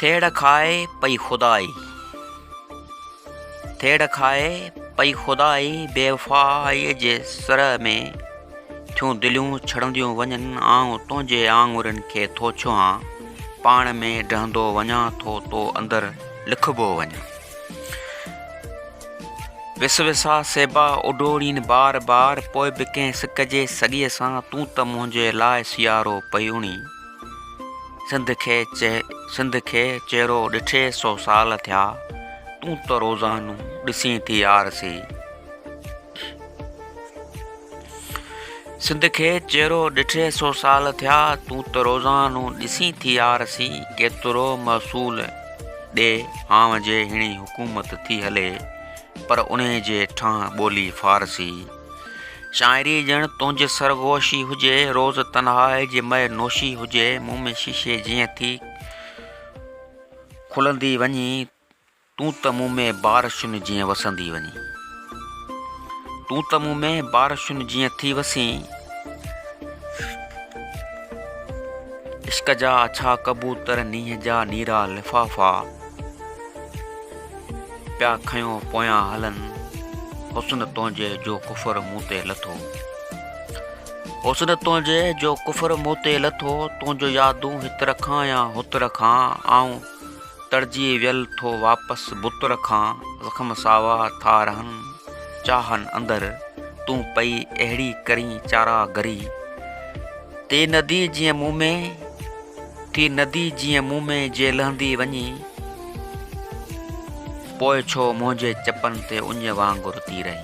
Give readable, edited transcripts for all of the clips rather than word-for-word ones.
थेड़ खाए पई खुदाई, थेड़ खाए पई खुदाई, बेवफाई जे सर में थियूं दिलियूं छड़ंदियूं वञनि। आऊं तुंहिंजे आङुरनि खे थो छुहां, पाण में ढहंदो वञां थो, तो अंदरि लिखबो वञां। विस विसा सेबा उडोड़ीनि बार बार, पोइ बि कंहिं सिक जे सॻीअ सां तूं त मुंहिंजे लाइ सियारो पई उणी। सिंध खे चेहरो ॾिठे 100 साल थिया, तूं त रोज़ानू ॾिसी थी आरसी। सिंध खे चेहरो ॾिठे 100 साल थिया, तूं त रोज़ानू ॾिसी थी आरसी। केतिरो महसूल ॾे हाव जे हिणी हुकूमत थी हले, पर उन जे ठां ॿोली फारसी। शाइरी ॼण तुंहिंजी सरगोशी हुजे, रोज़ तन्हाई जे मय नोशी हुजे। मुंहुं में शीशे जीअं थी खुलंदी वञी, तूं त मुंहुं में बारिशुनि जीअं वसंदी वञी। तूं त मुंहुं में बारिशुनि जीअं थी वसी। इश्क जा अछा कबूतर नींहं जा नीरा लिफ़ाफ़ा, पिया खयों पोयां हलनि। हुस्न तुंहिंजे जो कुफर मूं ते लथो, हुस्न तुंहिंजे जो कुफर मूं ते लथो। तुंहिंजो यादूं हित रखां या हुत रखां, आऊं तड़जी वियल थो वापसि बुत रखां। ज़ख़्म सावा था रहनि चाहनि अंदरि, तूं पई अहिड़ी करी चारा गरी। थी नदी जीअं मुंहुं में जे लहंदी वञी, पोइ छो मुंहिंजे चपनि ते उञ वांगुरु थी रही।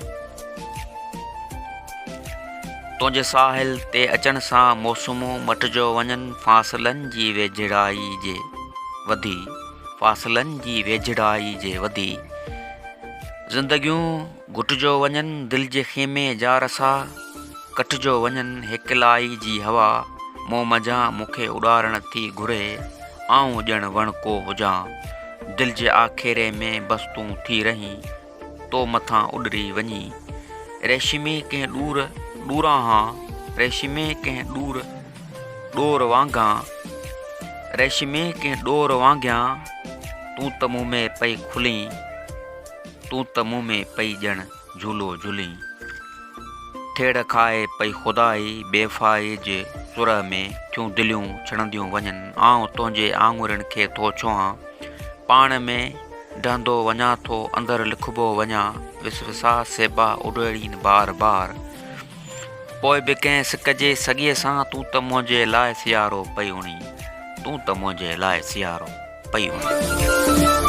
तुंहिंजे साहिल ते अचण सां मौसमूं मटिजो वञनि, फासलनि जी वेझड़ाई जे वधी, फासलनि जी वेझड़ाई जे वधी। ज़िंदगियूं घुटिजो वञनि, दिलि जे ख़ेमे जा रसा कटिजो वञनि। हिकलाई जी हवा मूं मंझां मूंखे उॾारण थी घुरे, आऊं ॼण वणको हुजां। दिलि जे आखेरे में बस तूं थी रही, तो मथां उॾरी वञी। रेशमी कंहिं ॾूरां हां, रेशमी कंहिं ॾोर वांगां, रेशमी कंहिं ॾोर वांगियां। तूं त मुंहुं में पई खुली, तूं त मुंहुं में पई ॼण झूलो झूली। थेड़ खाए पई खुदाई, बेवफाई जे सुर में थियूं दिलियूं छड़ंदियूं वञनि। आऊं तुंहिंजे आङुरनि खे थो छुहां, पाण में ढहंदो वञां थो, अंदरि लिखबो वञां। विस विसा सेबा उडोड़ीनि बार बार, पोइ बि कंहिं सिक जे सॻीअ सां तूं त मुंहिंजे लाइ सियारो पई उणी। तूं त मुंहिंजे लाइ सियारो पई उणी।